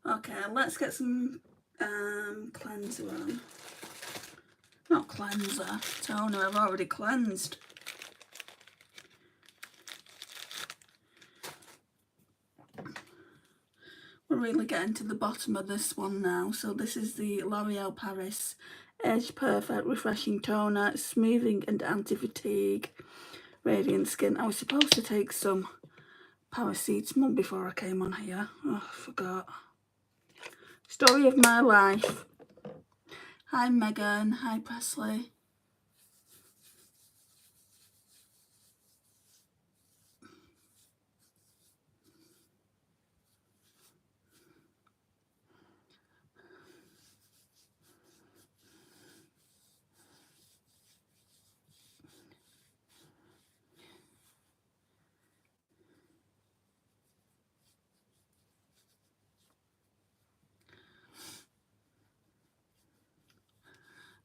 Okay, let's get some cleanser on. Not cleanser, toner. I've already cleansed. We're really getting to the bottom of this one now. So this is the L'Oreal Paris Age Perfect Refreshing Toner, Smoothing and Anti-Fatigue, Radiant Skin. I was supposed to take some paracetamol before I came on here. Oh, I forgot. Story of my life. Hi Megan, hi Presley.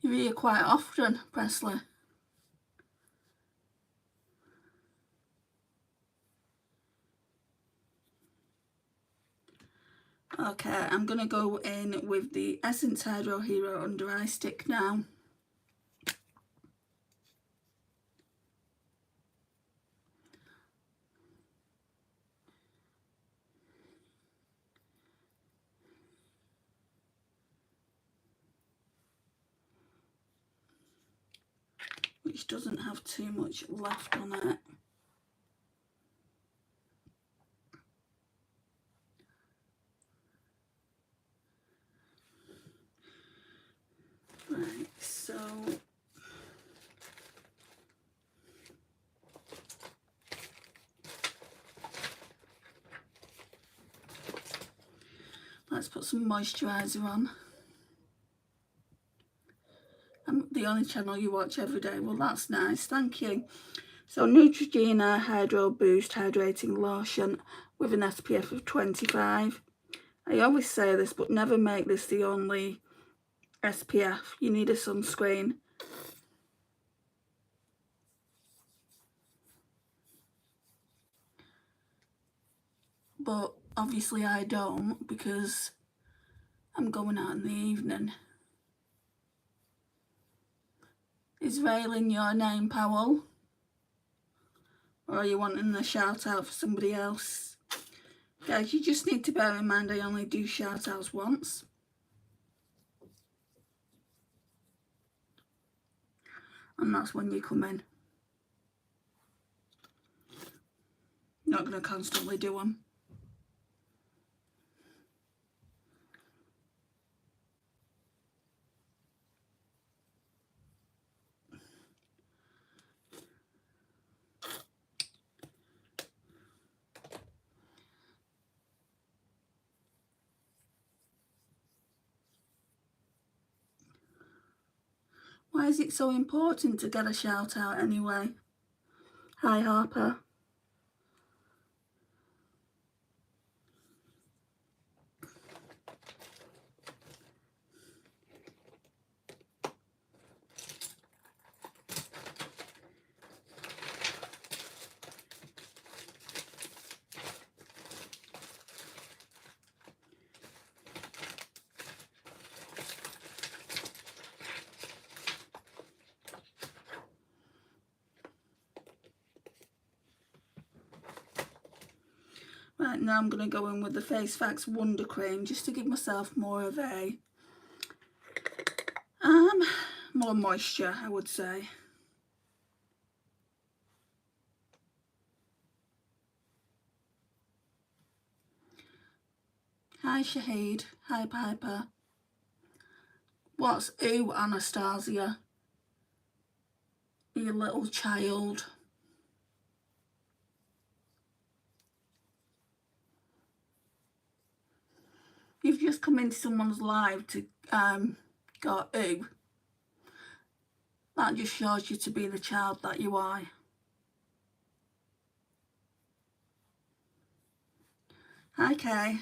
You're here quite often, Presley. Okay, I'm going to go in with the Essence Hydro Hero Under Eye Stick now. Which doesn't have too much left on it. Right, so let's put some moisturiser on. I'm the only channel you watch every day. Well, that's nice, thank you. So Neutrogena Hydro Boost Hydrating Lotion with an SPF of 25. I always say this, but never make this the only SPF. You need a sunscreen. But obviously I don't, because I'm going out in the evening. Is Raylan your name, Powell? Or are you wanting a shout out for somebody else? Guys, you just need to bear in mind I only do shout outs once. And that's when you come in. Not going to constantly do them. Why is it so important to get a shout out anyway? Hi Harper. Right, now I'm going to go in with the Face Facts Wonder Cream just to give myself more of a more moisture, I would say. Hi Shahid, hi Piper. What's ooh, Anastasia? You little child. You've just come into someone's live to go ooh. That just shows you to be the child that you are. Hi Kay.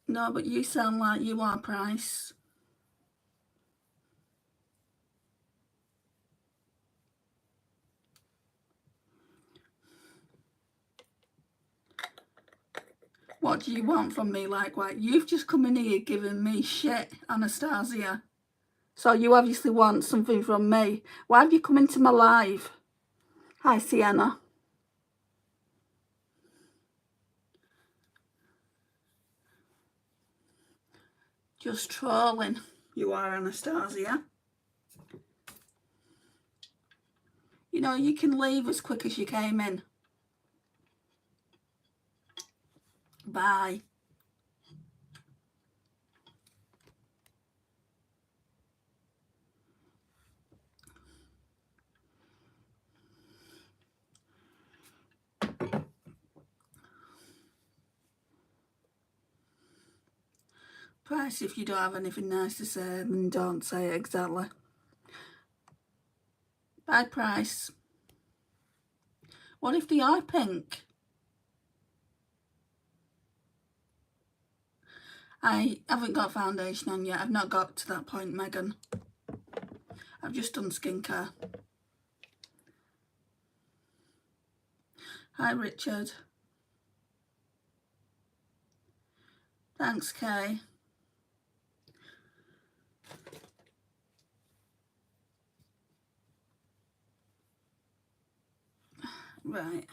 No, but you sound like you are, Price. What do you want from me, likewise? You've just come in here giving me shit, Anastasia. So you obviously want something from me. Why have you come into my live? Hi, Sienna. Just trolling. You are, Anastasia. You know, you can leave as quick as you came in. Bye. Price, if you don't have anything nice to say, then don't say it exactly. Bye, Price. What if they are pink? I haven't got foundation on yet. I've not got to that point, Megan. I've just done skincare. Hi, Richard. Thanks, Kay. Right.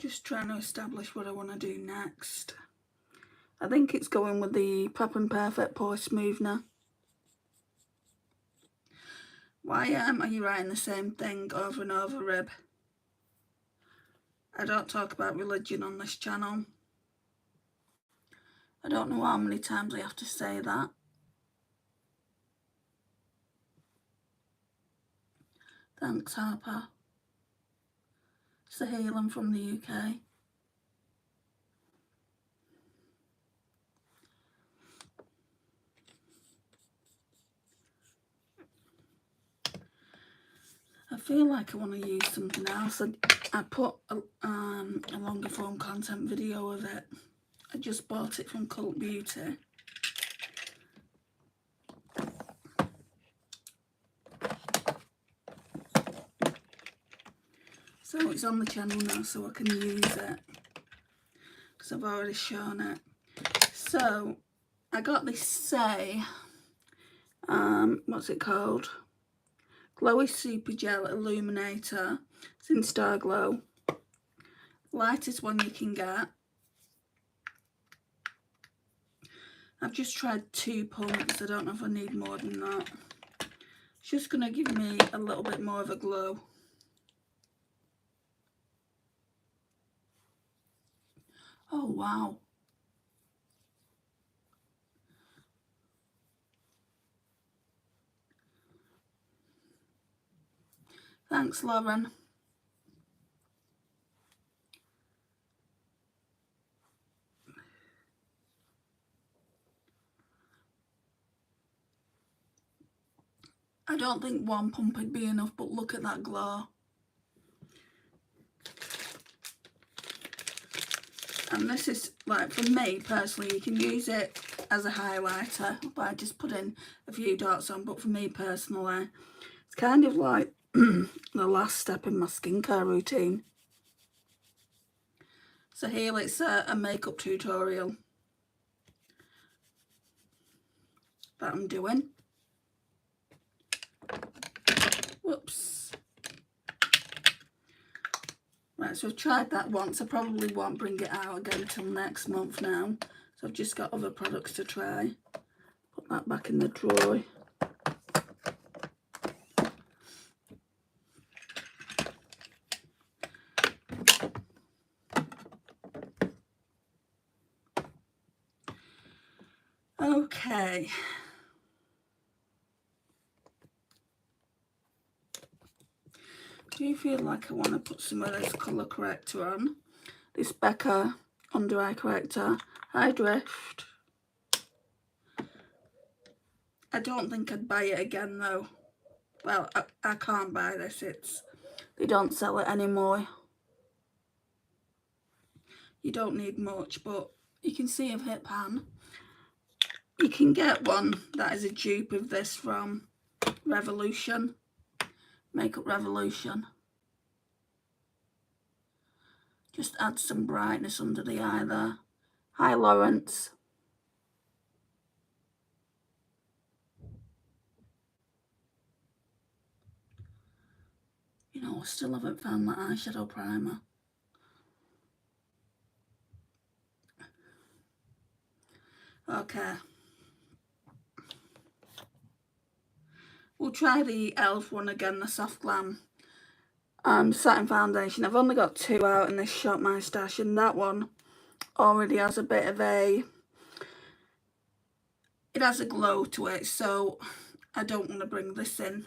Just trying to establish what I want to do next. I think it's going with the Prep and Perfect Pore Smoothner. Why are you writing the same thing over and over, Rib? I don't talk about religion on this channel. I don't know how many times I have to say that. Thanks, Harper. It's the healing from the UK. I feel like I want to use something else. I put a longer form content video of it. I just bought it from Cult Beauty. So it's on the channel now, so I can use it because I've already shown it. So I got this Say, what's it called? Glowy Super Gel Illuminator. It's in Star Glow. Lightest one you can get. I've just tried 2 pumps. I don't know if I need more than that. It's just going to give me a little bit more of a glow. Oh, wow. Thanks, Lauren. I don't think 1 pump would be enough, but look at that glow. And this is, like, for me personally, you can use it as a highlighter by just putting a few dots on, but for me personally, it's kind of like the last step in my skincare routine. So here it's a makeup tutorial that I'm doing. Whoops. Right, so I've tried that once. I probably won't bring it out again until next month now. So I've just got other products to try. Put that back in the drawer. Okay. Do you feel like I want to put some of this colour corrector on? This Becca under eye corrector. High Drift. I don't think I'd buy it again though. Well, I can't buy this. They don't sell it anymore. You don't need much, but you can see I've hit pan. You can get one that is a dupe of this from Revolution. Makeup Revolution. Just add some brightness under the eye there. Hi, Lawrence. You know, I still haven't found my eyeshadow primer. Okay. We'll try the e.l.f. one again, the Soft Glam satin foundation. I've only got 2 out in this Shop My Stash, and that one already has a bit of it has a glow to it, so I don't want to bring this in.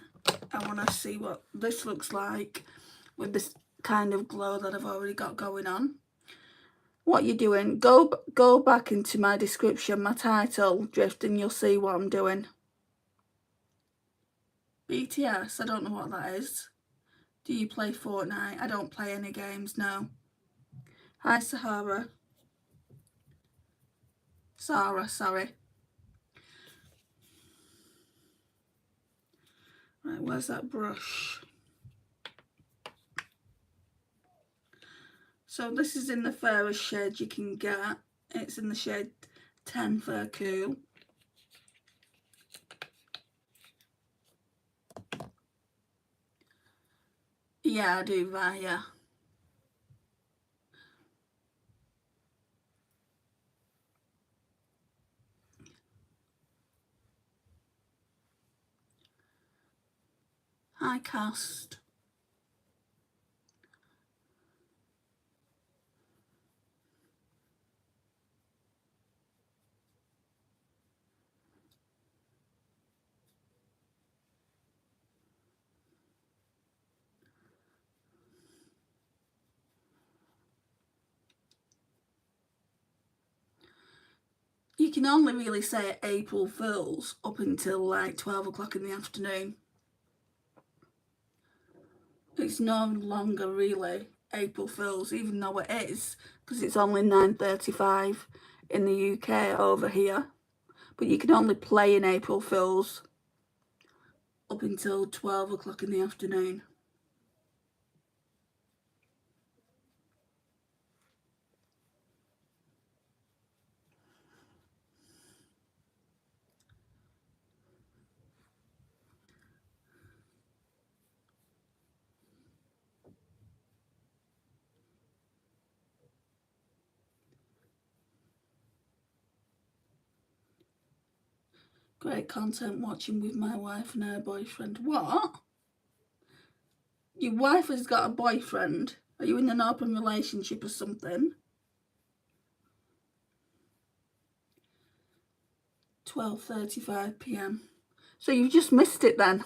I want to see what this looks like with this kind of glow that I've already got going on. What you're doing, go back into my description, my title, Drift, and you'll see what I'm doing. BTS, I don't know what that is. Do you play Fortnite? I don't play any games, no. Hi, Sarah, sorry. Right, where's that brush? So this is in the fairest shade you can get. It's in the shade 10 Fair Cool. Yeah, I do that, yeah. Hi, Cast. You can only really say April Fools up until like 12 o'clock in the afternoon. It's no longer really April Fools, even though it is, because it's only 9:35 in the UK over here. But you can only play in April Fools up until 12 o'clock in the afternoon. Great content watching with my wife and her boyfriend. What? Your wife has got a boyfriend? Are you in an open relationship or something? 12:35 p.m. So you've just missed it then.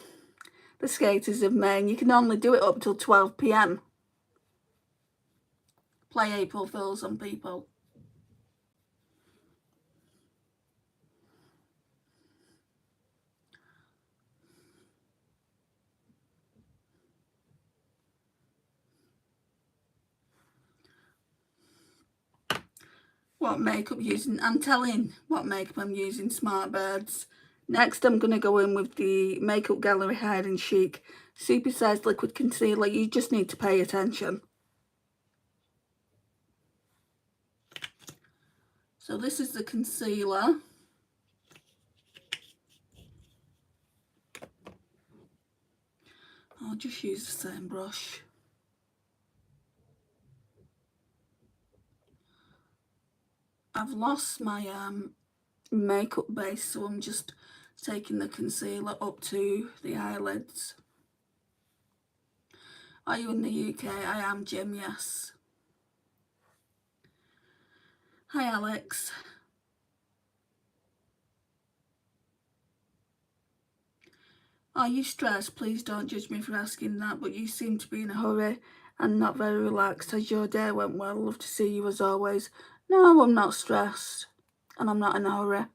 The skaters of Maine. You can only do it up till 12 p.m. Play April Fools on people. What makeup using? I'm telling what makeup I'm using, Smart Birds. Next I'm going to go in with the Makeup Gallery Hide and Chic Supersized Liquid Concealer. You just need to pay attention. So this is the concealer. I'll just use the same brush. I've lost my makeup base, so I'm just taking the concealer up to the eyelids. Are you in the UK? I am, Jim, yes. Hi, Alex. Are you stressed? Please don't judge me for asking that, but you seem to be in a hurry and not very relaxed. As your day went well, love to see you as always. No, I'm not stressed, and I'm not in a hurry.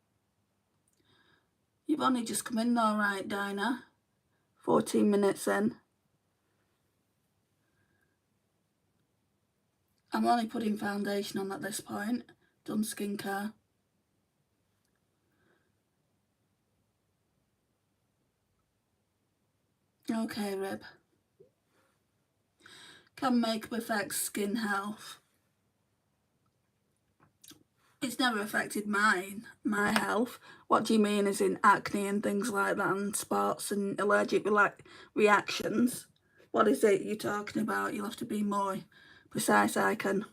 You've only just come in though, right, Dinah? 14 minutes in. I'm only putting foundation on at this point. Done skincare. Okay, Rib. Can makeup affect skin health? It's never affected my health. What do you mean, as in acne and things like that, and spots and allergic reactions? What is it you're talking about? You'll have to be more precise. I can.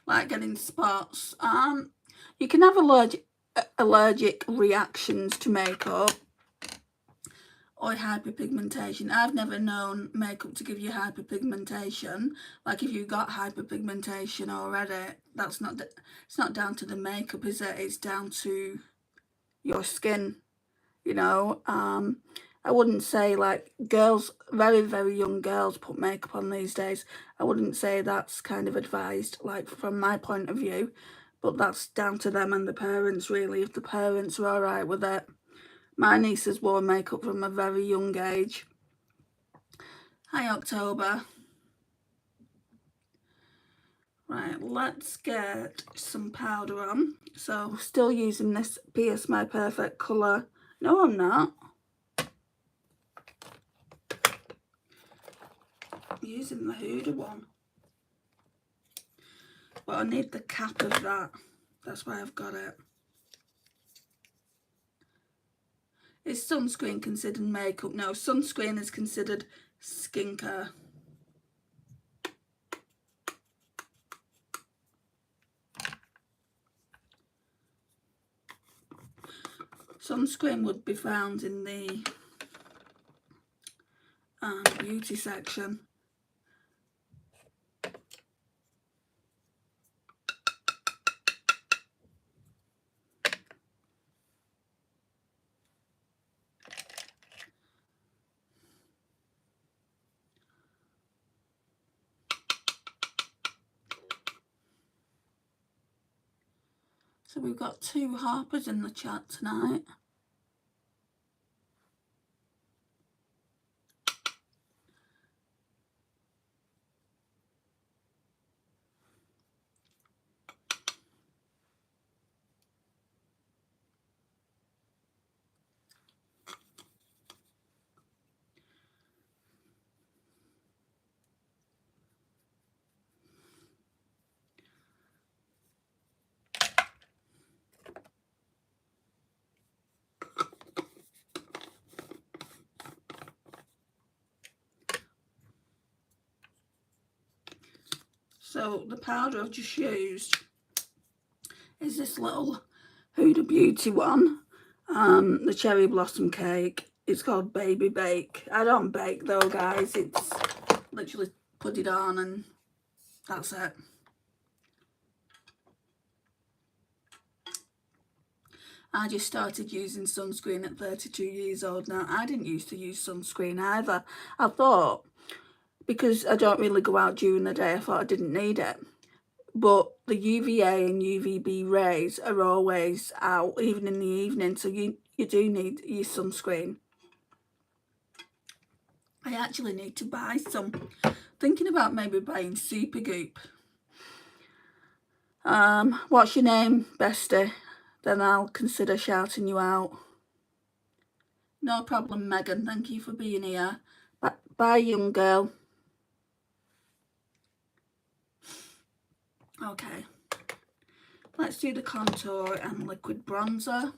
Like getting spots. You can have allergic reactions to makeup or hyperpigmentation. I've never known makeup to give you hyperpigmentation. Like if you've got hyperpigmentation already, it's not down to the makeup, is it? It's down to your skin, you know. I wouldn't say, like, girls, very, very young girls put makeup on these days. I wouldn't say that's kind of advised, like, from my point of view. But that's down to them and the parents, really, if the parents are all right with it. My nieces wore makeup from a very young age. Hi, October. Right, let's get some powder on. So, still using this Pierce My Perfect colour. No, I'm not. Using the Huda one, but I need the cap of that. That's why I've got it. Is sunscreen considered makeup? No, sunscreen is considered skincare. Sunscreen would be found in the beauty section. So we've got 2 Harpers in the chat tonight. So the powder I've just used is this little Huda Beauty one, the Cherry Blossom Cake. It's called Baby Bake. I don't bake though, guys. It's literally put it on and that's it. I just started using sunscreen at 32 years old now. I didn't used to use sunscreen either. I thought, because I don't really go out during the day, I thought I didn't need it. But the UVA and UVB rays are always out, even in the evening, so you do need your sunscreen. I actually need to buy some. Thinking about maybe buying Supergoop. What's your name, bestie? Then I'll consider shouting you out. No problem, Megan. Thank you for being here. Bye, young girl. Okay. Let's do the contour and liquid bronzer.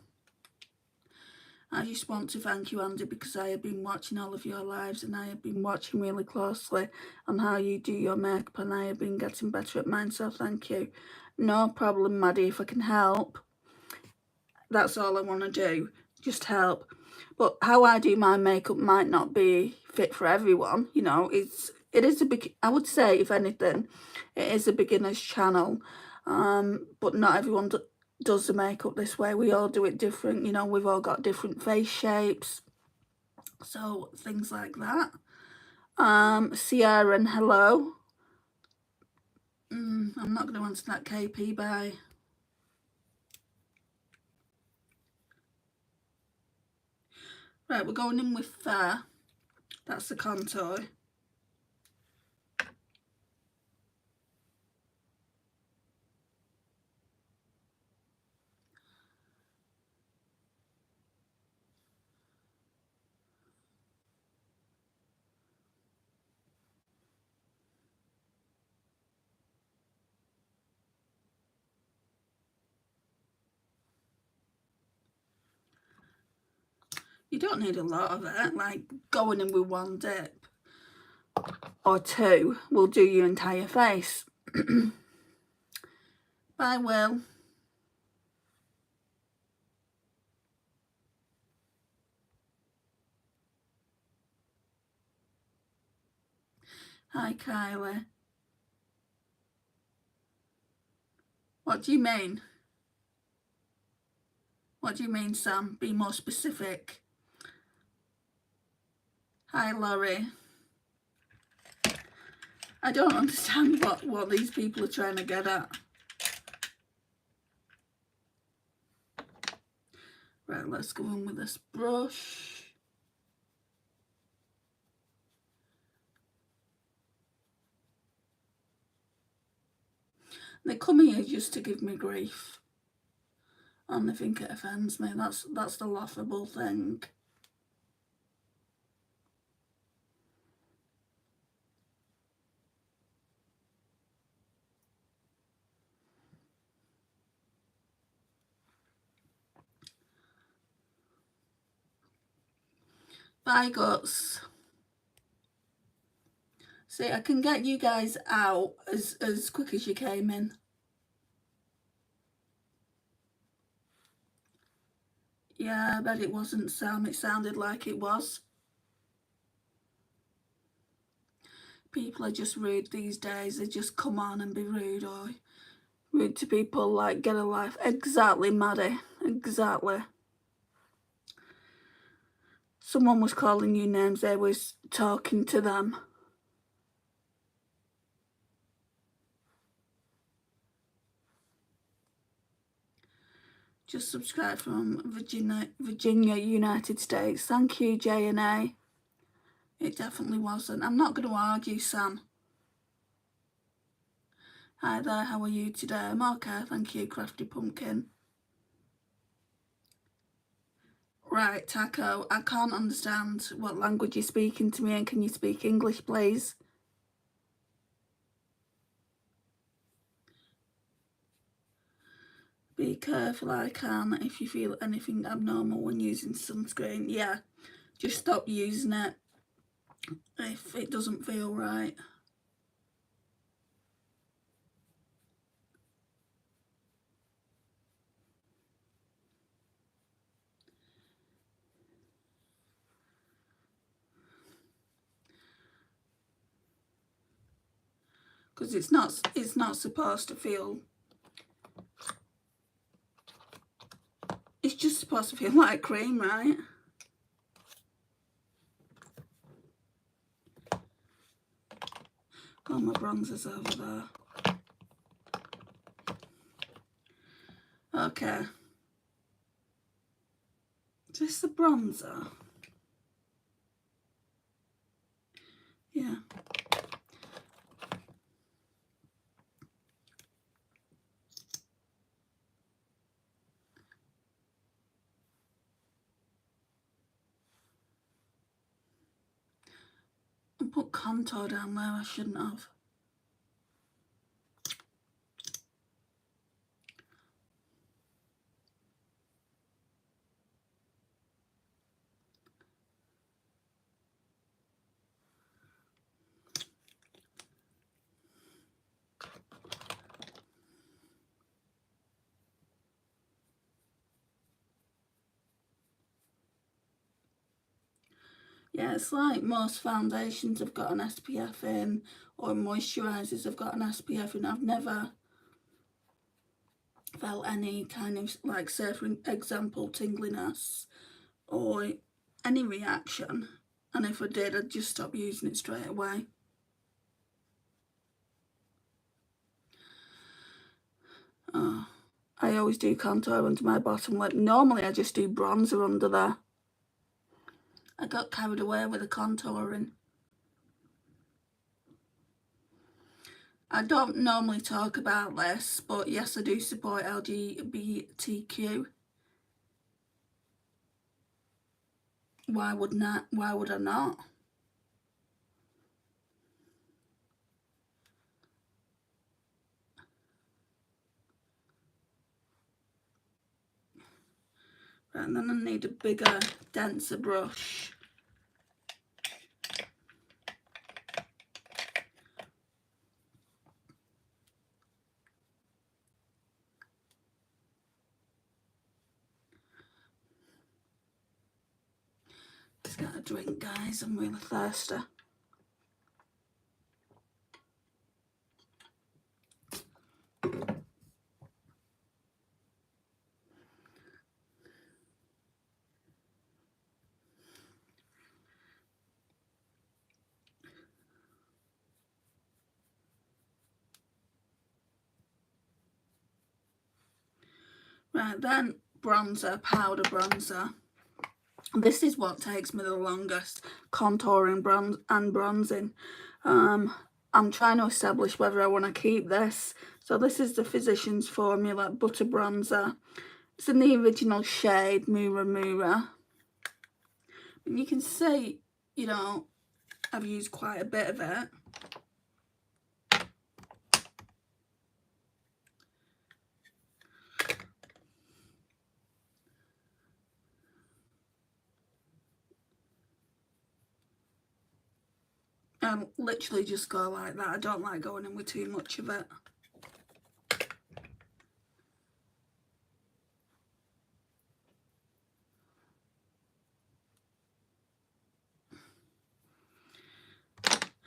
I just want to thank you, Andy, because I have been watching all of your lives and I have been watching really closely on how you do your makeup and I have been getting better at mine, so thank you. No problem, Maddie, if I can help. That's all I want to do, just help. But how I do my makeup might not be fit for everyone, you know. It is a big, I would say, if anything, it is a beginner's channel, but not everyone does the makeup this way. We all do it different, you know. We've all got different face shapes, so things like that. Sierra and hello. I'm not going to answer that, KP. Bye. Right, we're going in with Fair. That's the contour. You don't need a lot of it, like going in with one dip or two will do your entire face. Bye, Will. Hi, Kylie. What do you mean? What do you mean, Sam? Be more specific. Hi, Laurie. I don't understand what these people are trying to get at. Right, let's go in with this brush. They come here just to give me grief. And they think it offends me. That's the laughable thing. Bye, Guts. See, I can get you guys out as quick as you came in. Yeah, I bet it wasn't, Sam. It sounded like it was. People are just rude these days. They just come on and be rude, or rude to people, like, get a life. Exactly, Maddie. Exactly. Someone was calling you names. They was talking to them. Just subscribe from Virginia, United States. Thank you, J&A. It definitely wasn't. I'm not going to argue, Sam. Hi there, how are you today? I'm okay, thank you, Crafty Pumpkin. Right, Taco, I can't understand what language you're speaking to me in. Can you speak English, please? Be careful, I can, if you feel anything abnormal when using sunscreen. Yeah, just stop using it if it doesn't feel right. Because it's not supposed to feel... It's just supposed to feel like cream, right? Oh, my bronzer's over there. Okay. Is this the bronzer? Yeah. I put contour down there, I shouldn't have. Yeah, it's like most foundations have got an SPF in, or moisturisers have got an SPF in. I've never felt any kind of, like, say for example, tingliness or any reaction. And if I did, I'd just stop using it straight away. Oh, I always do contour under my bottom lip. Normally I just do bronzer under there. I got carried away with the contouring. I don't normally talk about this, but yes, I do support LGBTQ. Why would I not? Right, and then I need a bigger, denser brush. Just got a drink, guys. I'm really thirsty. Right, then bronzer, powder bronzer. This is what takes me the longest, contouring and bronzing. I'm trying to establish whether I want to keep this. So this is the Physicians Formula Butter Bronzer. It's in the original shade, Mura Mura. And you can see, you know, I've used quite a bit of it. And literally just go like that. I don't like going in with too much of it.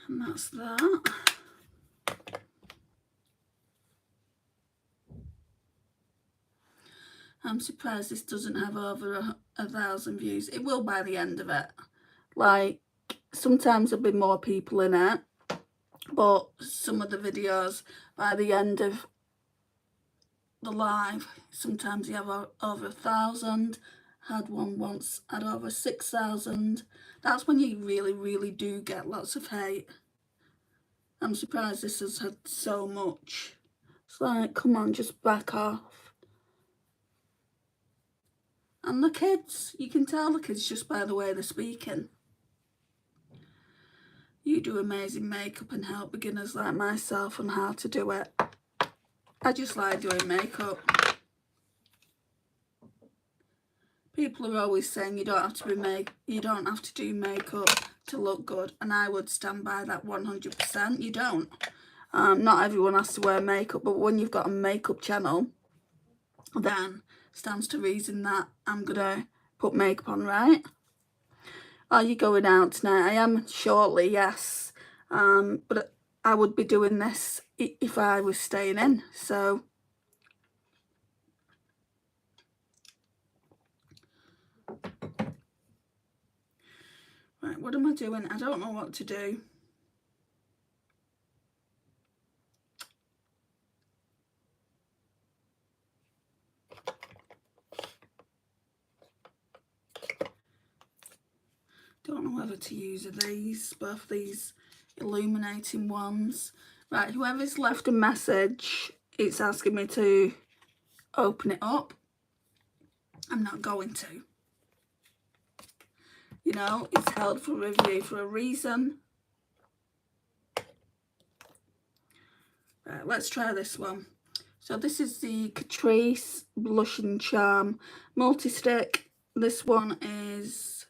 And that's that. I'm surprised this doesn't have over 1,000 views. It will by the end of it. Like, sometimes there'll be more people in it, but some of the videos by the end of the live, sometimes you have over 1,000. Had one once had over 6,000. That's when you really do get lots of hate. I'm surprised this has had so much. It's like, come on, just back off. And the kids, you can tell the kids just by the way they're speaking. You do amazing makeup and help beginners like myself on how to do it. I just like doing makeup. People are always saying you don't have to do makeup to look good, and I would stand by that 100%. You don't. Not everyone has to wear makeup, but when you've got a makeup channel, then stands to reason that I'm gonna put makeup on, right? Are you going out tonight? I am shortly, yes. But I would be doing this if I was staying in, so. Right, what am I doing? I don't know what to do. Don't know whether to use these, both these illuminating ones. Right, whoever's left a message, it's asking me to open it up. I'm not going to. You know, it's held for review for a reason. Right, let's try this one. So this is the Catrice Blush and Charm multi-stick. This one is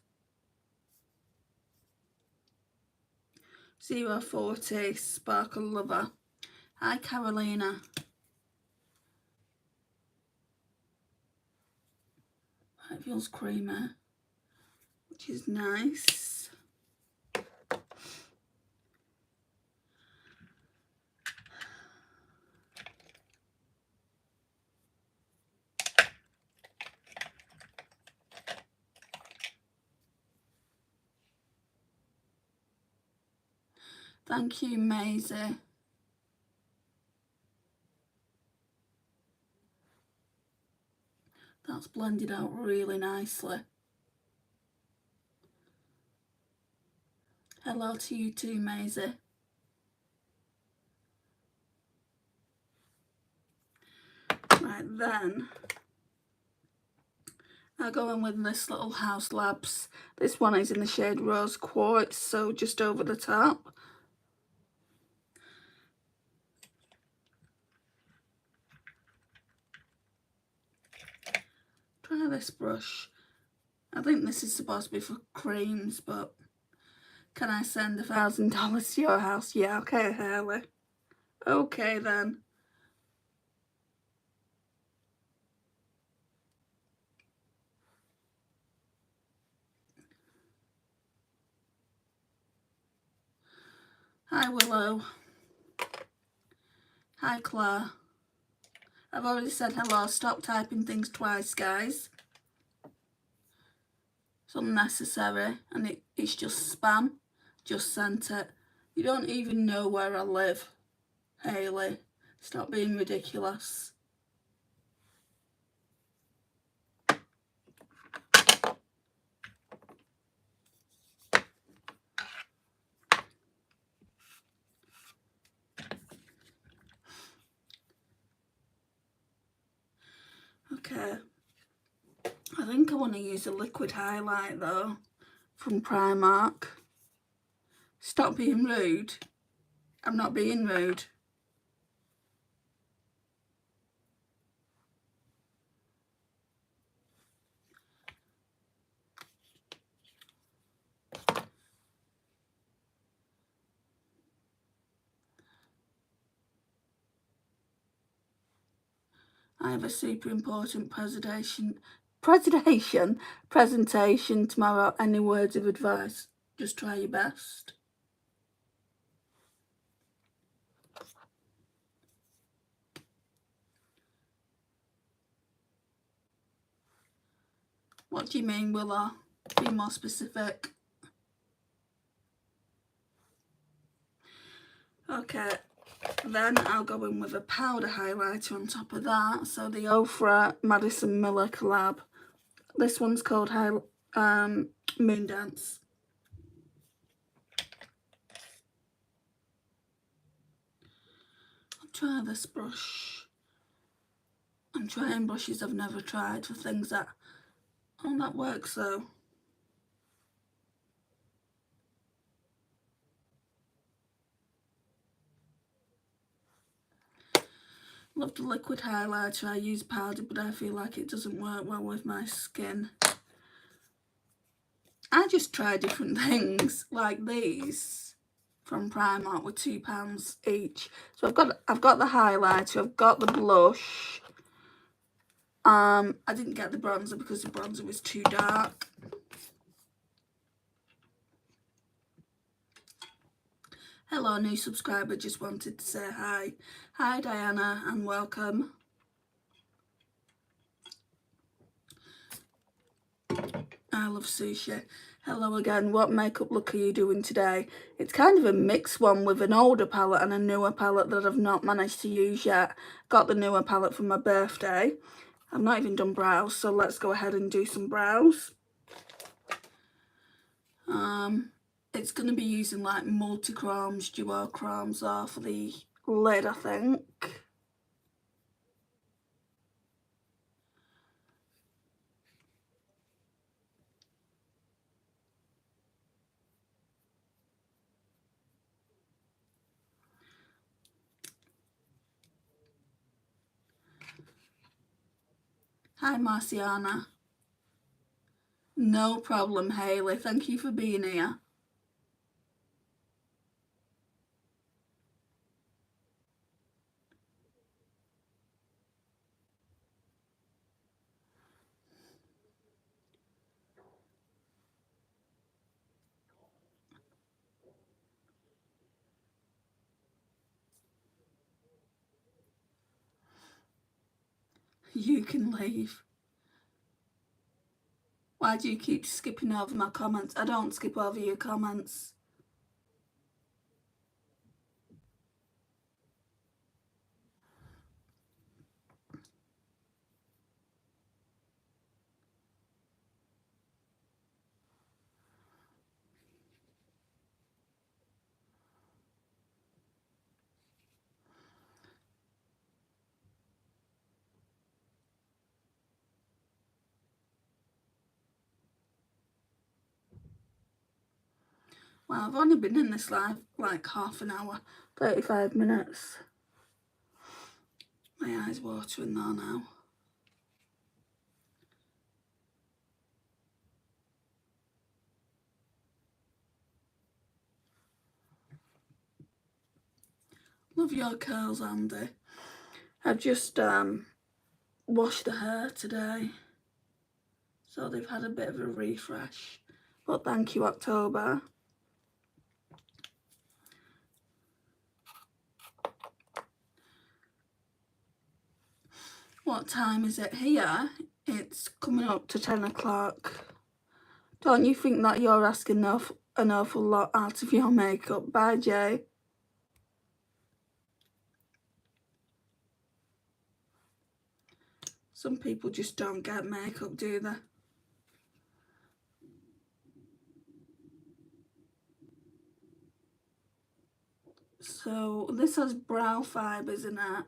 040 Sparkle Lover. Hi Carolina. It feels creamy, which is nice. Thank you, Maisie. That's blended out really nicely. Hello to you too, Maisie. Right, then I'll go in with this little House Labs. This one is in the shade Rose Quartz, so just over the top. Try this brush. I think this is supposed to be for creams, but can I send $1,000 to your house? Yeah, okay, Haley. Okay then. Hi Willow. Hi Claire. I've already said hello. Stop typing things twice, guys. It's unnecessary and it's just spam. Just sent it. You don't even know where I live, Hayley. Stop being ridiculous. Okay. I think I want to use a liquid highlight though from Primark. Stop being rude. I'm not being rude. I have a super important presentation tomorrow. Any words of advice? Just try your best. What do you mean, Willow? Be more specific. Okay, then I'll go in with a powder highlighter on top of that. So the Ofra Madison Miller collab. This one's called Moon Dance. I'll try this brush. I'm trying brushes I've never tried for things that... Oh, that works though. Love the liquid highlighter. I use powder, but I feel like it doesn't work well with my skin. I just try different things, like these from Primark were £2 each. So I've got the highlighter, I've got the blush. I didn't get the bronzer because the bronzer was too dark. Hello, new subscriber, just wanted to say hi. Hi Diana and welcome. I love sushi. Hello again. What makeup look are you doing today? It's kind of a mixed one with an older palette and a newer palette that I've not managed to use yet. Got the newer palette for my birthday. I've not even done brows, so let's go ahead and do some brows. It's going to be using like multi-chromes, duochromes or for the lid, I think. Hi Marciana. No problem, Hayley. Thank you for being here. You can leave. Why do you keep skipping over my comments? I don't skip over your comments. Well, I've only been in this live like half an hour, 35 minutes. My eyes watering there now. Love your curls, Andy. I've just washed the hair today, so they've had a bit of a refresh. But thank you, October. What time is it here? It's coming up to 10 o'clock. Don't you think that you're asking an awful lot out of your makeup? Bye, Jay. Some people just don't get makeup, do they? So this has brow fibres in it.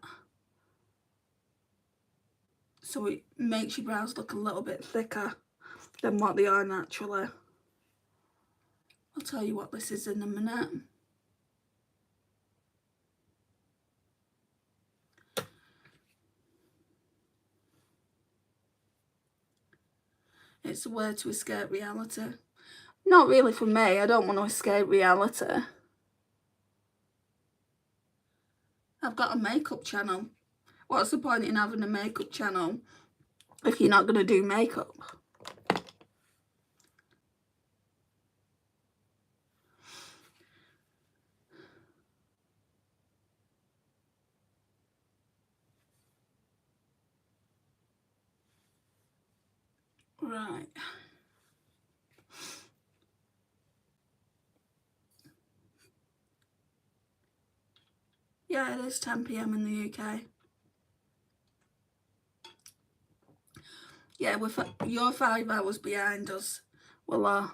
So it makes your brows look a little bit thicker than what they are naturally. I'll tell you what this is in a minute. It's a way to escape reality. Not really for me, I don't want to escape reality. I've got a makeup channel. What's the point in having a makeup channel if you're not going to do makeup? Right. Yeah, it is 10 PM in the UK. Yeah, you're 5 hours behind us. Well,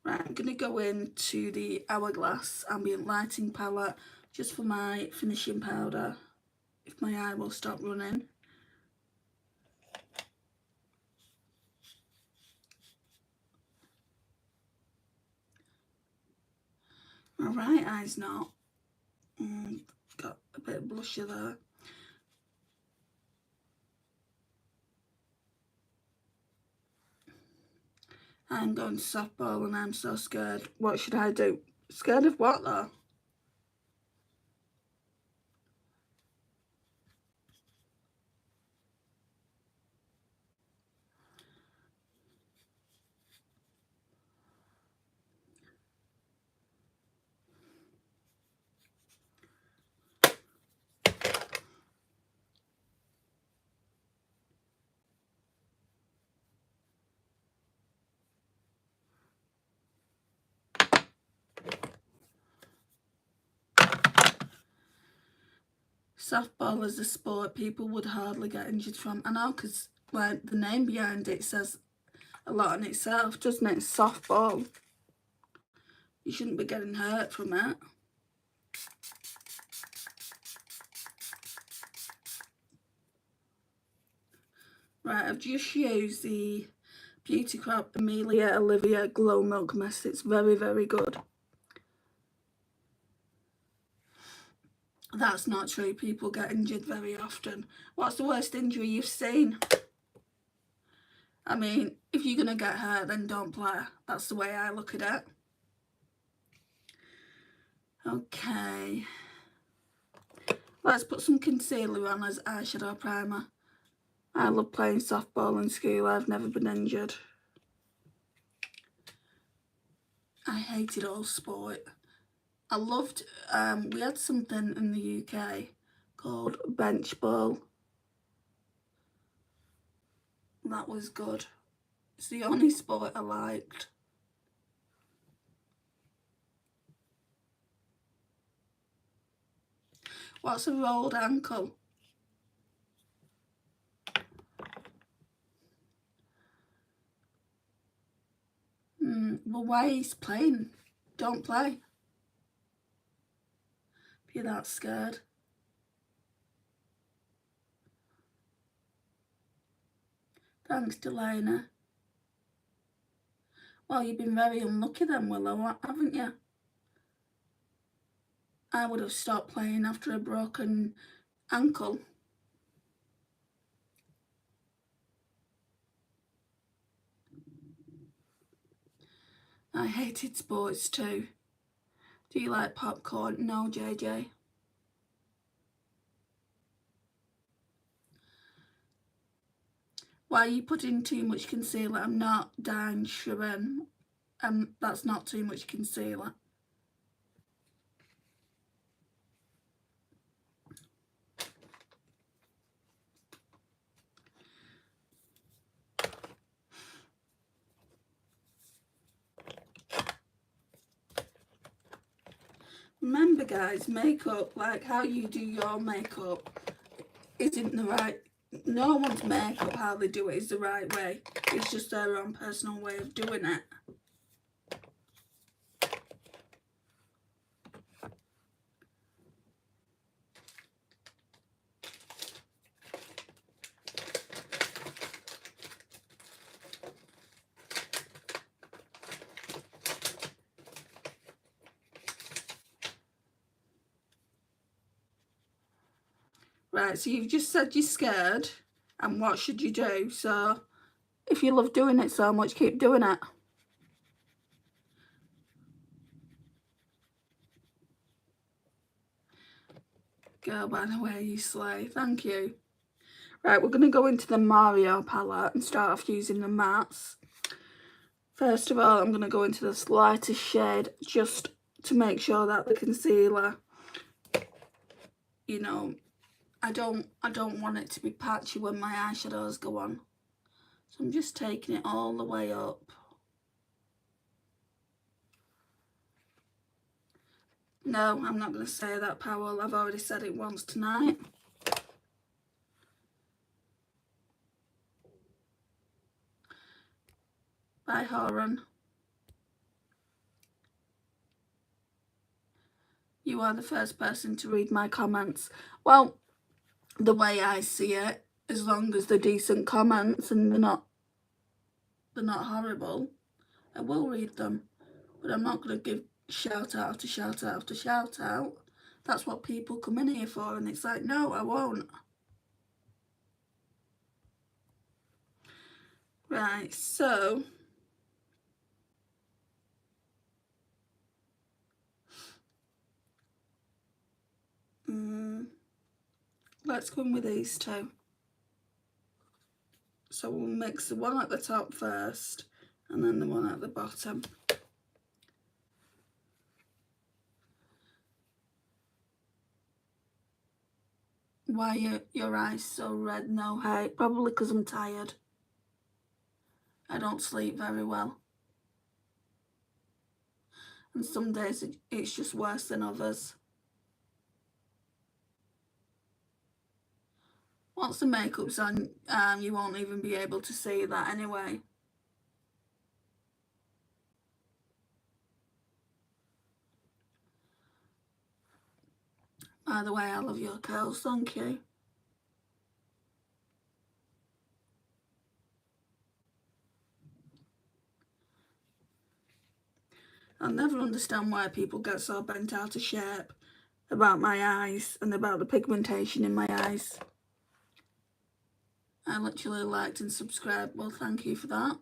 right, I'm going to go into the Hourglass Ambient Lighting palette just for my finishing powder, if my eye will stop running. My right eye's not. Got a bit of blusher there. I'm going softball and I'm so scared. What should I do? Scared of what though? Softball is a sport people would hardly get injured from. I know, because like the name behind it says a lot in itself, doesn't it? Softball. You shouldn't be getting hurt from it. Right, I've just used the Beauty Crop Amelia Olivia Glow Milk Mist. It's very, very good. That's not true. People get injured very often. What's the worst injury you've seen? I mean, if you're going to get hurt, then don't play. That's the way I look at it. Okay. Let's put some concealer on as eyeshadow primer. I love playing softball in school. I've never been injured. I hated all sport. I loved, we had something in the UK called bench ball. That was good. It's the only sport I liked. What's a rolled ankle? Well, why he's playing? Don't play. If you're that scared. Thanks, Delana. Well, you've been very unlucky then, Willow, haven't you? I would have stopped playing after a broken ankle. I hated sports too. Do you like popcorn? No, JJ. Why are you putting too much concealer? I'm not dying, Sharon. That's not too much concealer. Remember guys, makeup, like how you do your makeup, isn't the right, no one's makeup, how they do it is the right way. It's just their own personal way of doing it. Right, so you've just said you're scared, and what should you do? So, if you love doing it so much, keep doing it. Go by the way you slay. Thank you. Right, we're going to go into the Mario palette and start off using the mattes. First of all, I'm going to go into this lightest shade just to make sure that the concealer, you know, I don't want it to be patchy when my eyeshadows go on. So I'm just taking it all the way up. No, I'm not going to say that, Powell. I've already said it once tonight. Bye, Horan. You are the first person to read my comments. Well, the way I see it, as long as they're decent comments and they're not horrible, I will read them. But I'm not going to give shout out after shout out after shout out. That's what people come in here for, and it's like, no, I won't. Right, so let's go in with these two. So we'll mix the one at the top first and then the one at the bottom. Why are your eyes so red? No, hey, probably because I'm tired. I don't sleep very well. And some days it's just worse than others. Once the makeup's on, you won't even be able to see that anyway. By the way, I love your curls, thank you. I'll never understand why people get so bent out of shape about my eyes and about the pigmentation in my eyes. I literally liked and subscribed. Well, thank you for that.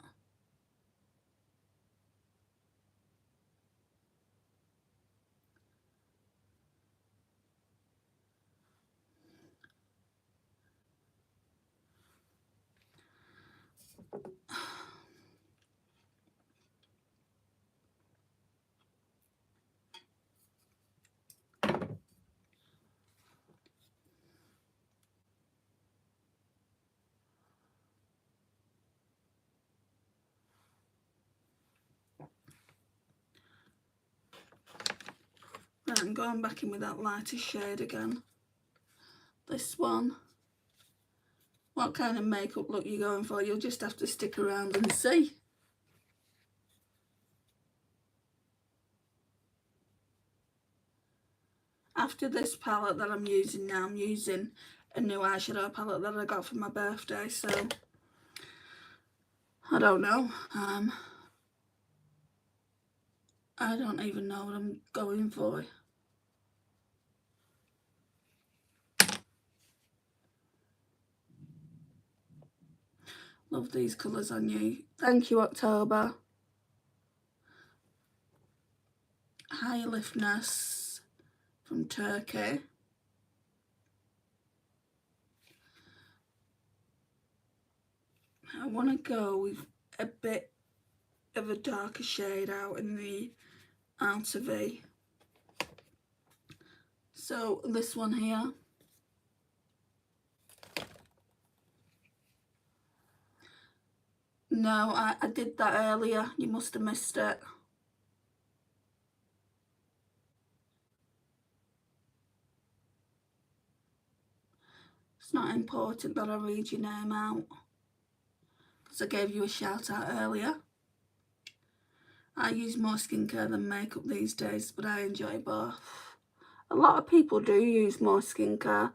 Right, I'm going back in with that lighter shade again. This one. What kind of makeup look you're going for? You'll just have to stick around and see. After this palette that I'm using now, I'm using a new eyeshadow palette that I got for my birthday, so I don't know. I don't even know what I'm going for. Love these colours on you. Thank you, October. High Liftness from Turkey. I want to go with a bit of a darker shade out in the outer V. So this one here. No, I did that earlier. You must have missed it. It's not important that I read your name out, because I gave you a shout out earlier. I use more skincare than makeup these days, but I enjoy both. A lot of people do use more skincare.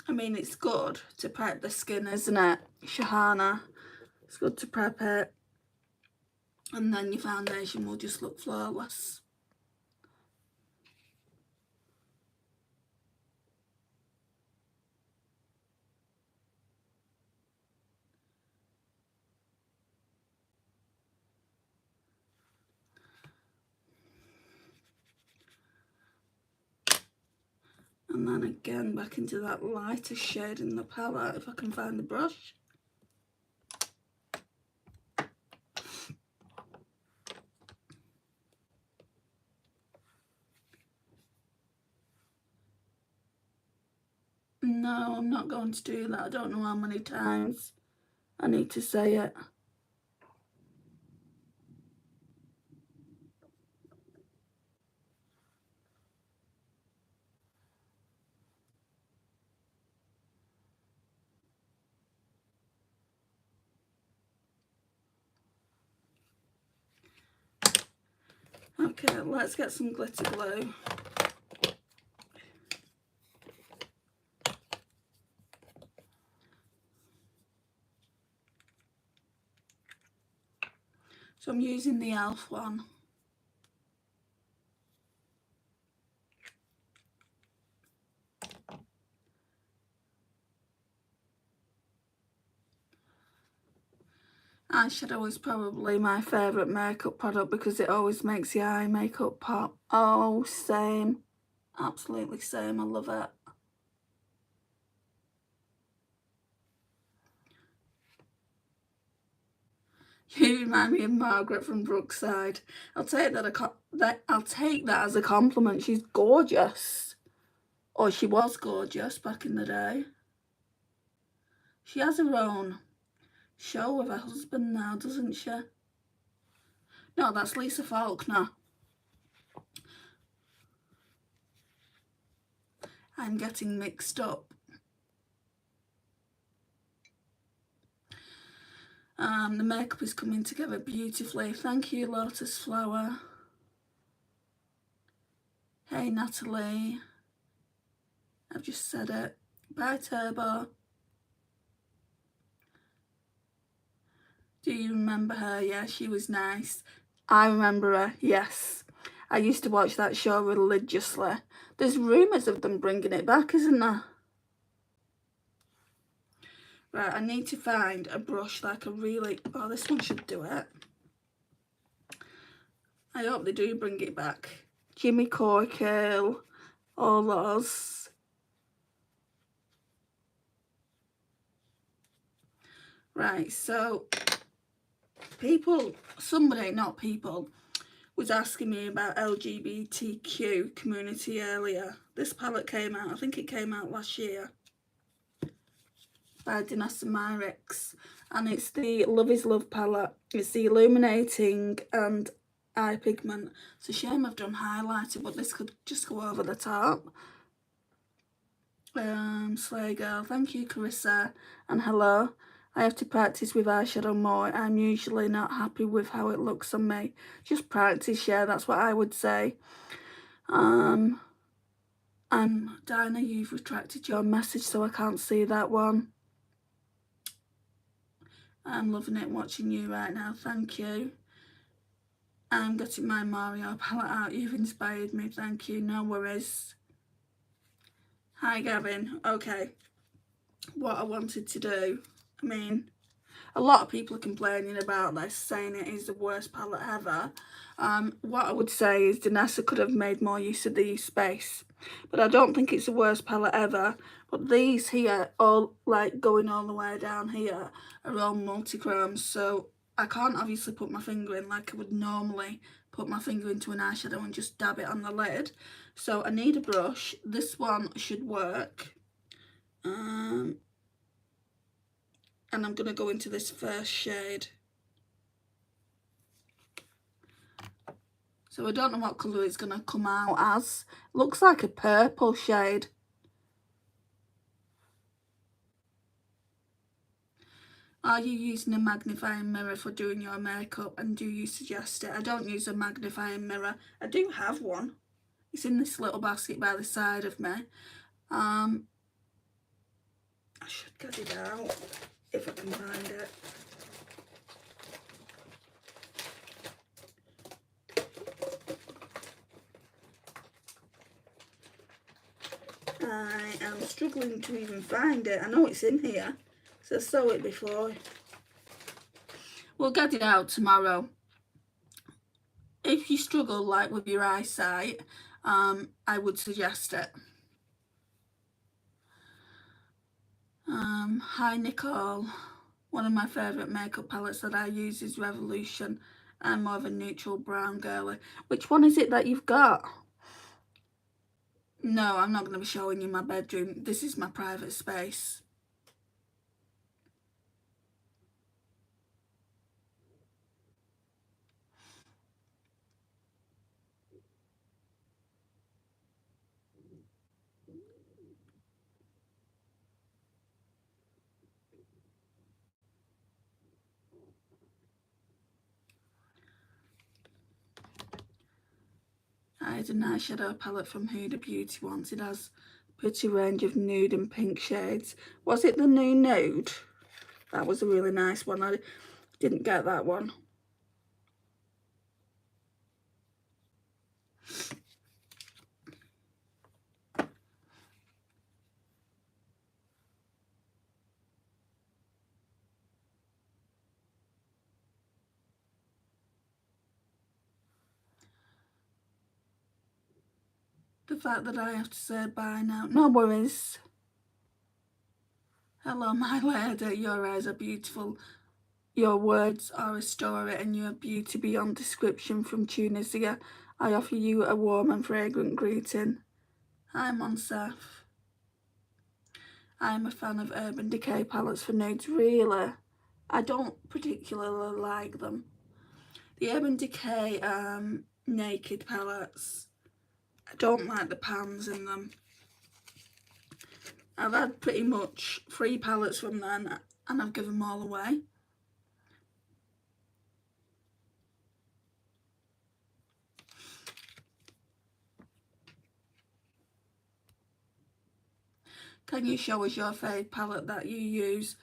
I mean, it's good to prep the skin, isn't it? Shahana, it's good to prep it. And then your foundation will just look flawless. And then again, back into that lighter shade in the palette, if I can find the brush. No, I'm not going to do that. I don't know how many times I need to say it. Okay, let's get some glitter glue. So I'm using the e.l.f. one. Eyeshadow is probably my favourite makeup product because it always makes the eye makeup pop. Oh, same. Absolutely same. I love it. You remind me of Margaret from Brookside. I'll take that as a compliment. She's gorgeous. Or she was gorgeous back in the day. She has her own show with her husband now, doesn't she? No, that's Lisa Faulkner. I'm getting mixed up. The makeup is coming together beautifully. Thank you, Lotus Flower. Hey, Natalie. I've just said it. Bye, Turbo. Do you remember her? Yeah, she was nice. I remember her, yes. I used to watch that show religiously. There's rumours of them bringing it back, isn't there? Right, I need to find a brush like a really... Oh, this one should do it. I hope they do bring it back. Jimmy Corkill, all those. Right, so not people, was asking me about LGBTQ community earlier. This palette came out, I think it came out last year, by Danessa Myricks, and it's the Love is Love palette. It's the illuminating and eye pigment. It's a shame I've done highlighter, but this could just go over the top. Slay Girl, thank you, Carissa, and hello. I have to practice with eyeshadow more. I'm usually not happy with how it looks on me. Just practice, yeah, that's what I would say. Dinah, you've retracted your message, so I can't see that one. I'm loving it watching you right now, thank you. I'm getting my Mario palette out. You've inspired me, thank you, no worries. Hi, Gavin. Okay, what I wanted to do, A lot of people are complaining about this, saying it is the worst palette ever. What I would say is Danessa could have made more use of the space, but I don't think it's the worst palette ever. But these here, all like going all the way down here, are all multi-chromes, so I can't obviously put my finger in like I would normally put my finger into an eyeshadow and just dab it on the lid. So I need a brush. This one should work. And I'm going to go into this first shade. So I don't know what colour it's going to come out as. Looks like a purple shade. Are you using a magnifying mirror for doing your makeup, and do you suggest it? I don't use a magnifying mirror. I do have one. It's in this little basket by the side of me. I should get it out if I can find it. I am struggling to even find it. I know it's in here, so I saw it before. We'll get it out tomorrow. If you struggle like with your eyesight, I would suggest it. Hi Nicole. One of my favourite makeup palettes that I use is Revolution. I'm more of a neutral brown girly. Which one is it that you've got? No, I'm not going to be showing you my bedroom. This is my private space. I had an eyeshadow palette from Huda Beauty once. It has a pretty range of nude and pink shades. Was it the new nude? That was a really nice one. I didn't get that one. The fact that I have to say bye now. No worries. Hello, my lady. Your eyes are beautiful. Your words are a story, and your beauty beyond description. From Tunisia, I offer you a warm and fragrant greeting. Hi, Monsef. I'm a fan of Urban Decay palettes for nudes. Really? I don't particularly like them. The Urban Decay Naked palettes, I don't like the pans in them. I've had pretty much 3 palettes from them and I've given them all away. Can you show us your favourite palette that you use?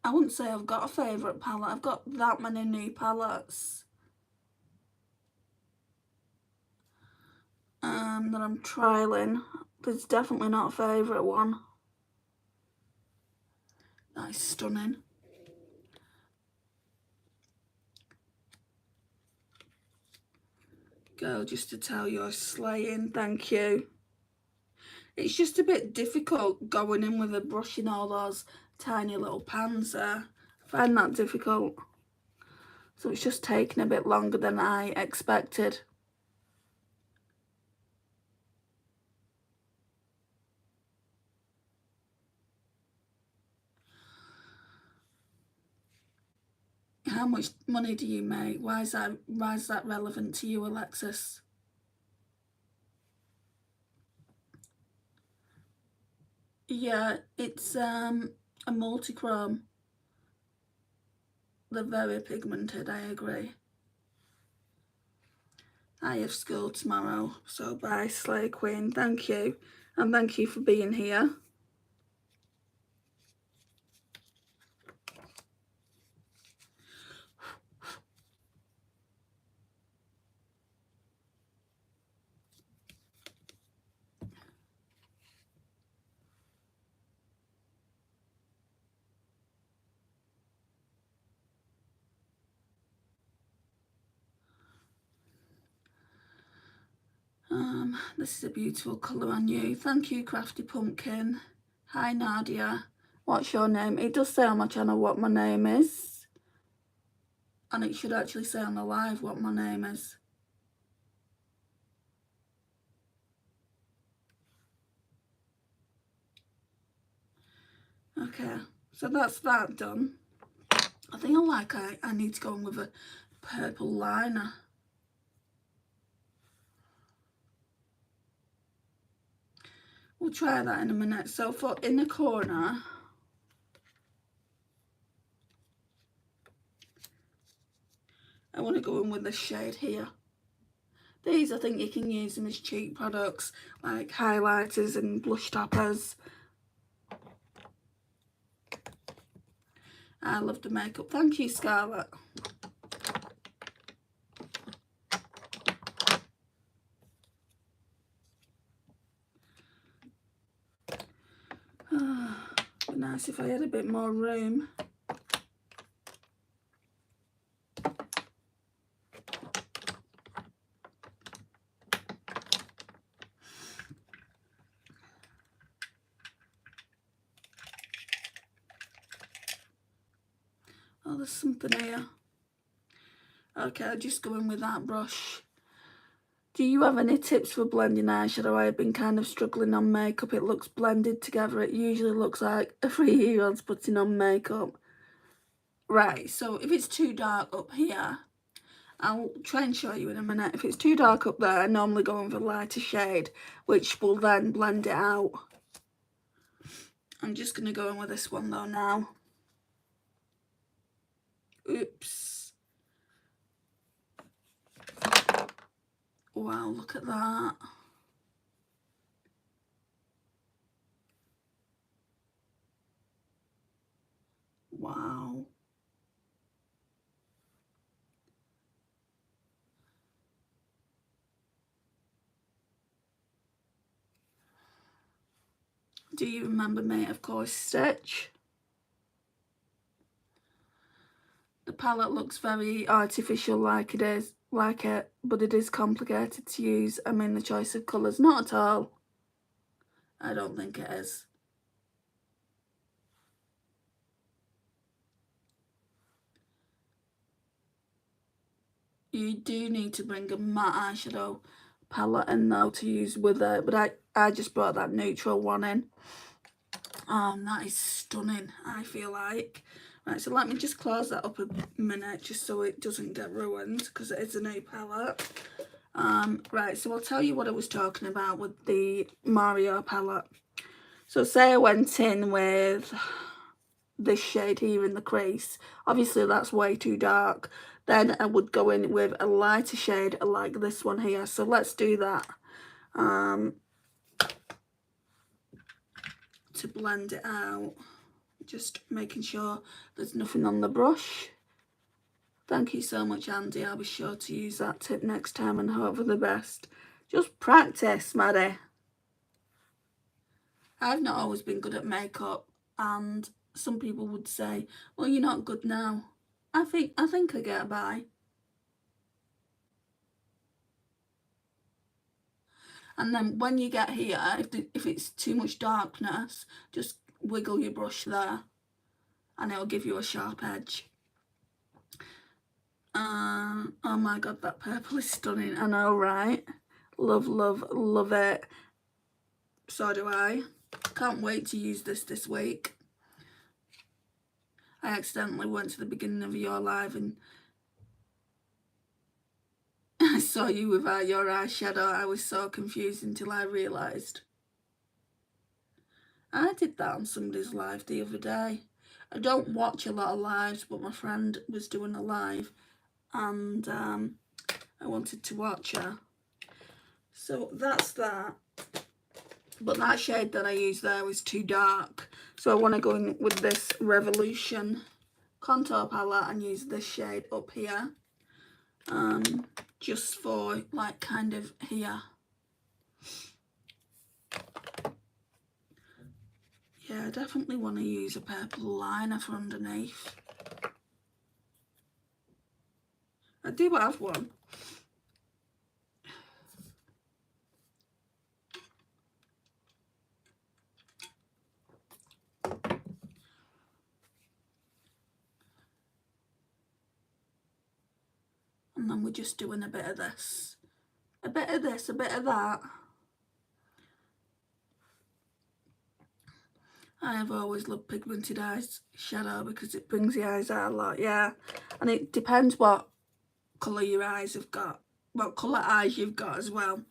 I wouldn't say I've got a favourite palette. I've got that many new palettes that I'm trialling. There's definitely not a favourite one. That is stunning. Girl, just to tell you're slaying, thank you. It's just a bit difficult going in with a brush in all those tiny little pans there. I find that difficult. So it's just taking a bit longer than I expected. How much money do you make? Why is that relevant to you, Alexis? Yeah, it's a multi-chrome. They're very pigmented, I agree. I have school tomorrow, so bye, Slay Queen. Thank you, and thank you for being here. This is a beautiful colour on you. Thank you, Crafty Pumpkin. Hi, Nadia. What's your name? It does say on my channel what my name is. And it should actually say on the live what my name is. Okay, so that's that done. I think I need to go in with a purple liner. We'll try that in a minute. So for inner corner, I want to go in with this shade here. These, I think you can use them as cheap products, like highlighters and blush toppers. I love the makeup. Thank you, Scarlett. Be nice if I had a bit more room. Oh, there's something here. Okay, I'll just go in with that brush. Do you have any tips for blending eyeshadow? I've been kind of struggling on makeup. It looks blended together. It usually looks like a 3-year-old's putting on makeup. Right, so if it's too dark up here, I'll try and show you in a minute. If it's too dark up there, I normally go in for a lighter shade, which will then blend it out. I'm just going to go in with this one though now. Oops. Wow, look at that. Wow. Do you remember me? Of course, Stitch. The palette looks very artificial like it, but it is complicated to use. I mean, the choice of colours, not at all. I don't think it is. You do need to bring a matte eyeshadow palette in though to use with it, but I just brought that neutral one in. That is stunning, I feel like. Right, so let me just close that up a minute just so it doesn't get ruined because it is a new palette. Right, so I'll tell you what I was talking about with the Mario palette. So say I went in with this shade here in the crease. Obviously that's way too dark. Then I would go in with a lighter shade like this one here. So let's do that. To blend it out. Just making sure there's nothing on the brush. Thank you so much, Andy. I'll be sure to use that tip next time and hope for the best. Just practice, Maddie. I've not always been good at makeup, and some people would say, well, you're not good now. I think I get by. And then when you get here, if it's too much darkness, just wiggle your brush there and it'll give you a sharp edge. Oh my god, that purple is stunning. I know, right? Love, love, love it. So do I. Can't wait to use this week. I accidentally went to the beginning of your live and I saw you without your eyeshadow. I was so confused until I realised. I did that on somebody's live the other day. I don't watch a lot of lives, but my friend was doing a live and I wanted to watch her. So that's that. But that shade that I used there was too dark. So I want to go in with this Revolution contour palette and use this shade up here. Just for like kind of here. Yeah, I definitely want to use a purple liner for underneath. I do have one. And then we're just doing a bit of this. A bit of this, a bit of that. I have always loved pigmented eyeshadow because it brings the eyes out a lot, yeah. And it depends what colour your eyes have got, what colour eyes you've got as well.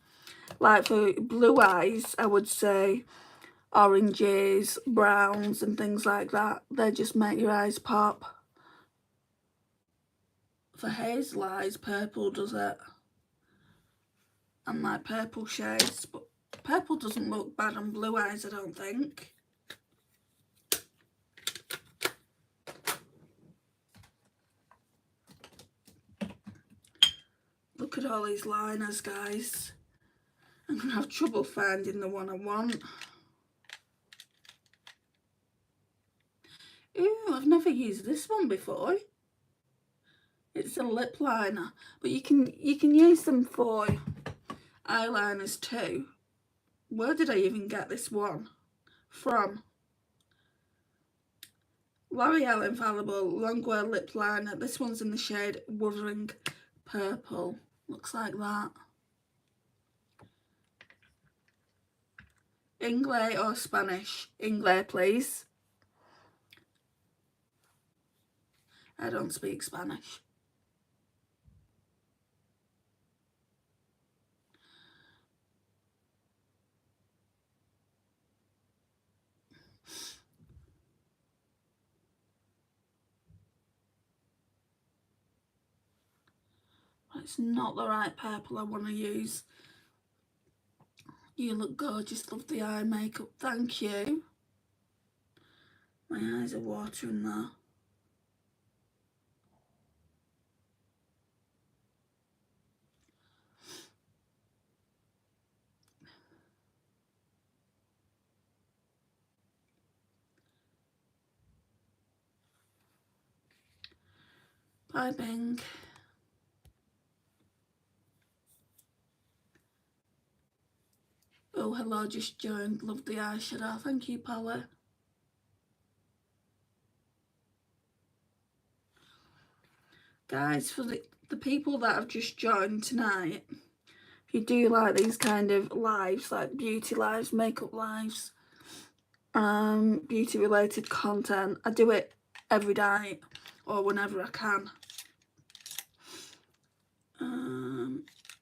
Like for blue eyes, I would say oranges, browns and things like that. They just make your eyes pop. For hazel eyes, purple does it. And like purple shades, but purple doesn't look bad on blue eyes, I don't think. Look at all these liners, guys. I'm going to have trouble finding the one I want. Ooh, I've never used this one before. It's a lip liner, but you can use them for eyeliners too. Where did I even get this one from? L'Oreal Infallible Longwear Lip Liner. This one's in the shade Wuthering Purple. Looks like that. English or Spanish? English, please. I don't speak Spanish. It's not the right purple I want to use. You look gorgeous. Love the eye makeup. Thank you. My eyes are watering though. Bye, Bing. Oh, hello, just joined. Love the eyeshadow. Thank you, Paula. Guys, for the people that have just joined tonight, if you do like these kind of lives, like beauty lives, makeup lives, beauty related content, I do it every night or whenever I can.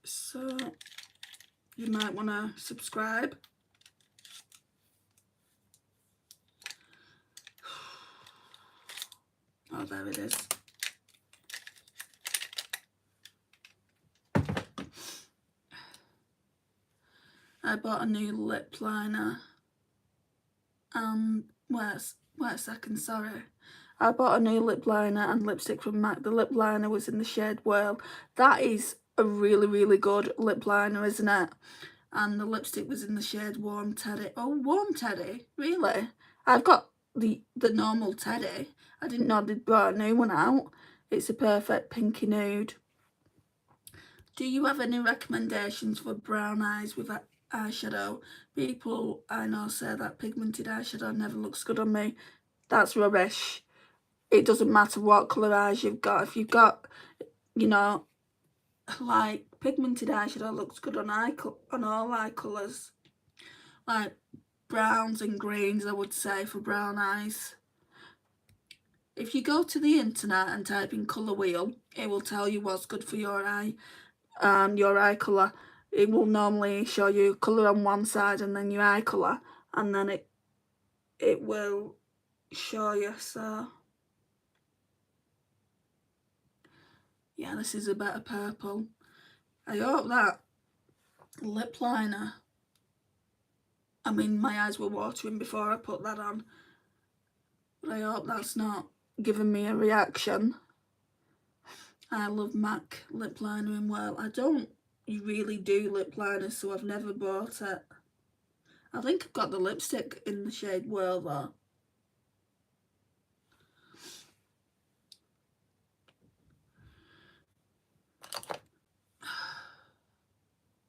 So you might want to subscribe. Oh, there it is. I bought a new lip liner. Wait a second, sorry. I bought a new lip liner and lipstick from MAC. The lip liner was in the shade Whirl. That is a really, really good lip liner, isn't it? And the lipstick was in the shade Warm Teddy. Oh, Warm Teddy? Really? I've got the normal Teddy. I didn't know they'd brought a new one out. It's a perfect pinky nude. Do you have any recommendations for brown eyes with eyeshadow? People I know say that pigmented eyeshadow never looks good on me. That's rubbish. It doesn't matter what colour eyes you've got. If you've got, you know, like pigmented eyeshadow looks good on all eye colours. Like browns and greens, I would say, for brown eyes. If you go to the internet and type in colour wheel, it will tell you what's good for your eye colour. It will normally show you colour on one side and then your eye colour, and then it will show you. So yeah, this is a better purple. I hope that lip liner, I mean my eyes were watering before I put that on, but I hope that's not giving me a reaction. I love MAC lip liner in Whirl. I don't really do lip liners, so I've never bought it. I think I've got the lipstick in the shade Whirl though.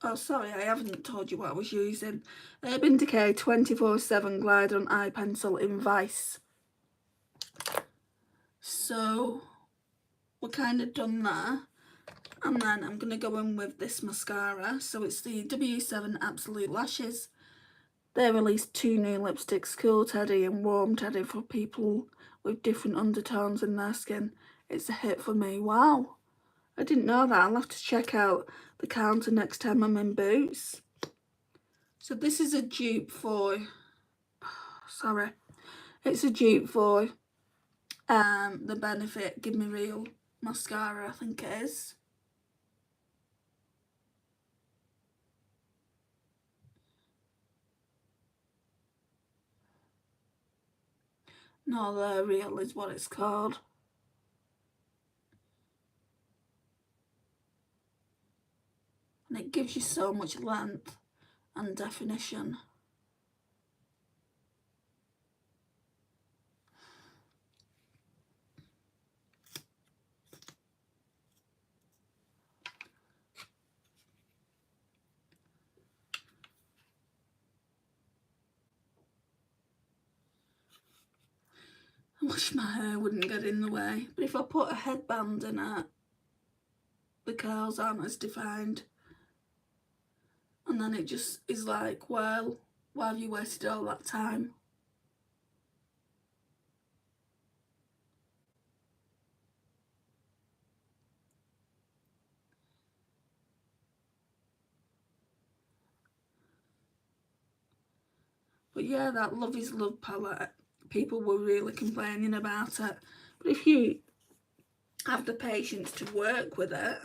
Oh, sorry, I haven't told you what I was using. Urban Decay 24/7 Glide on Eye Pencil in Vice. So we're kind of done there. And then I'm going to go in with this mascara. So it's the W7 Absolute Lashes. They released 2 new lipsticks, Cool Teddy and Warm Teddy, for people with different undertones in their skin. It's a hit for me. Wow. I didn't know that. I'll have to check out the counter next time I'm in Boots. So this is a dupe for... Sorry. It's a dupe for the Benefit Give Me Real mascara, I think it is. No, the Real is what it's called. And it gives you so much length and definition. I wish my hair wouldn't get in the way, but if I put a headband in it, the curls aren't as defined. And then it just is like, well, why have you wasted all that time? But yeah, that Love is Love palette, people were really complaining about it. But if you have the patience to work with it,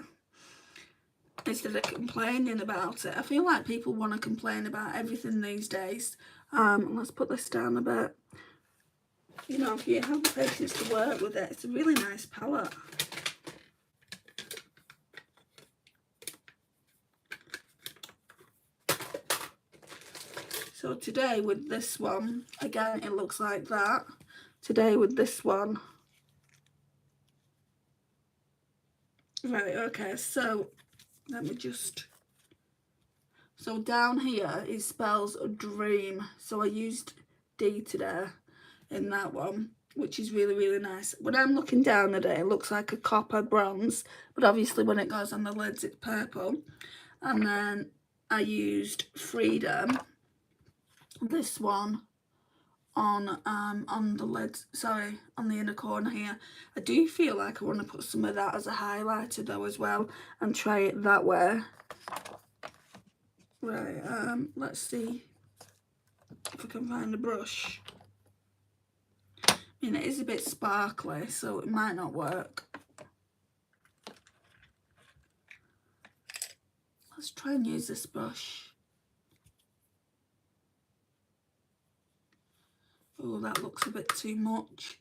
instead of complaining about it, I feel like people want to complain about everything these days. Let's put this down a bit. You know, if you have the patience to work with it, it's a really nice palette. So today with this one, again, it looks like that. Today with this one. Right, okay, so let me just... So down here it spells dream. So I used D today in that one, which is really, really nice. When I'm looking down at it, it looks like a copper bronze, but obviously when it goes on the lids, it's purple. And then I used Freedom, this one, on the lid, sorry, on the inner corner here. I do feel like I want to put some of that as a highlighter though as well, and try it that way. Right, let's see if I can find a brush. I mean, it is a bit sparkly, so it might not work. Let's try and use this brush. Oh, that looks a bit too much.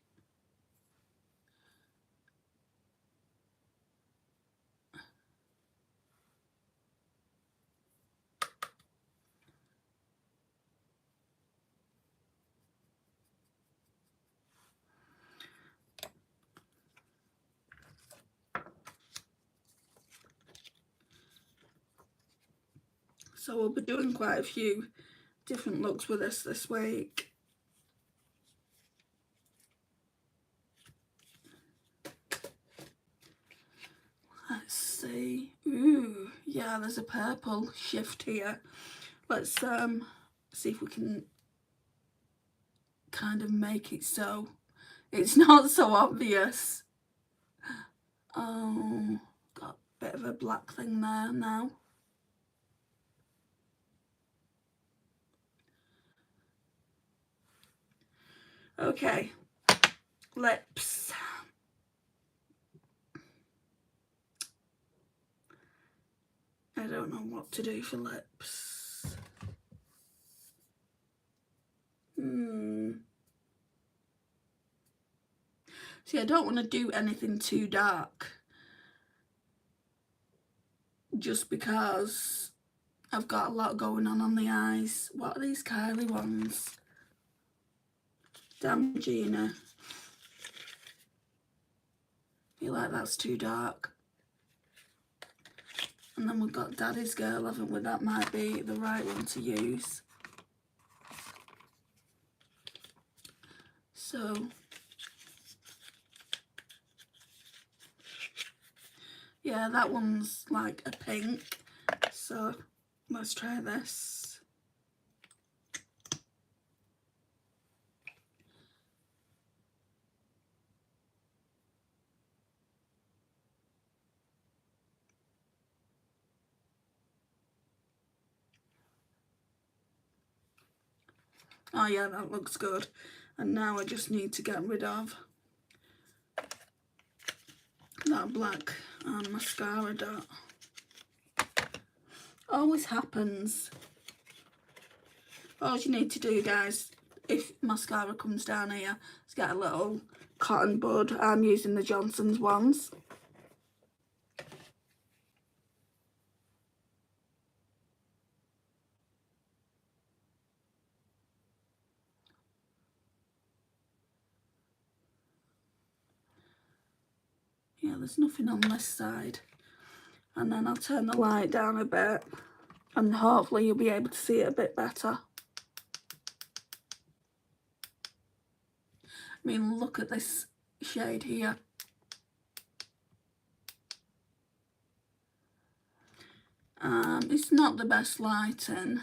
So we'll be doing quite a few different looks with this week. Let's see. Ooh, yeah, there's a purple shift here. Let's see if we can kind of make it so it's not so obvious. Oh, got a bit of a black thing there now. Okay, lips. I don't know what to do for lips. See, I don't want to do anything too dark, just because I've got a lot going on the eyes. What are these Kylie ones? Damn, Gina. I feel like that's too dark. And then we've got Daddy's Girl, haven't we? That might be the right one to use. So, Yeah, that one's like a pink. So let's try this. Oh yeah, that looks good. And now I just need to get rid of that black mascara dot. Always happens. All you need to do, guys, if mascara comes down here, is get a little cotton bud. I'm using the Johnson's ones. Yeah, there's nothing on this side. And then I'll turn the light down a bit and hopefully you'll be able to see it a bit better. I mean, look at this shade here. It's not the best lighting.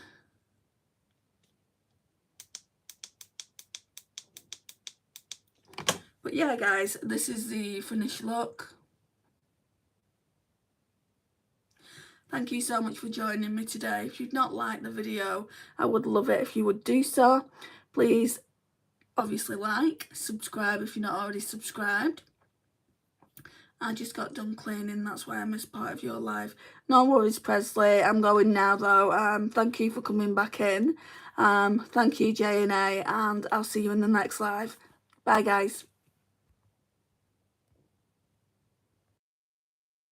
But yeah, guys, this is the finished look. Thank you so much for joining me today. If you've not liked the video, I would love it if you would do so. Please, obviously like, subscribe if you're not already subscribed. I just got done cleaning, that's why I missed part of your life. No worries, Presley, I'm going now though. Thank you for coming back in. Thank you, J&A, and I'll see you in the next live. Bye, guys.